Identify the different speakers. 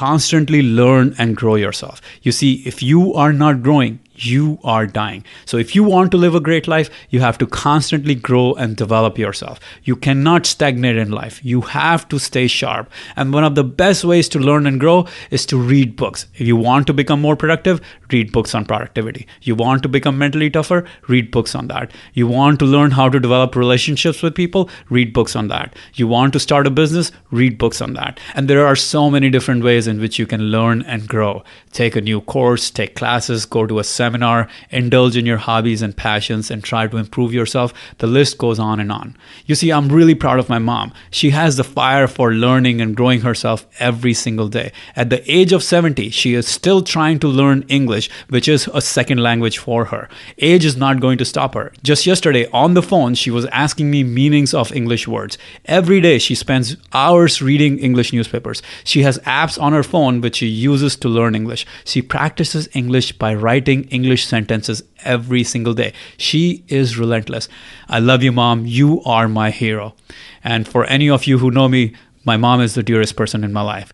Speaker 1: Constantly learn and grow yourself. You see, if you are not growing, you are dying. So if you want to live a great life, you have to constantly grow and develop yourself. You cannot stagnate in life. You have to stay sharp. And one of the best ways to learn and grow is to read books. If you want to become more productive, read books on productivity. You want to become mentally tougher, read books on that. You want to learn how to develop relationships with people, read books on that. You want to start a business, read books on that. And there are so many different ways in which you can learn and grow. Take a new course, take classes, go to a seminar, indulge in your hobbies and passions, and try to improve yourself. The list goes on and on. You see, I'm really proud of my mom. She has the fire for learning and growing herself every single day. At the age of 70, she is still trying to learn English, which is a second language for her. Age is not going to stop her. Just yesterday on the phone, she was asking me meanings of English words. Every day she spends hours reading English newspapers. She has apps on her phone which she uses to learn English. She practices English by writing English sentences every single day. She is relentless. I love you, Mom. You are my hero. And for any of you who know me, my mom is the dearest person in my life.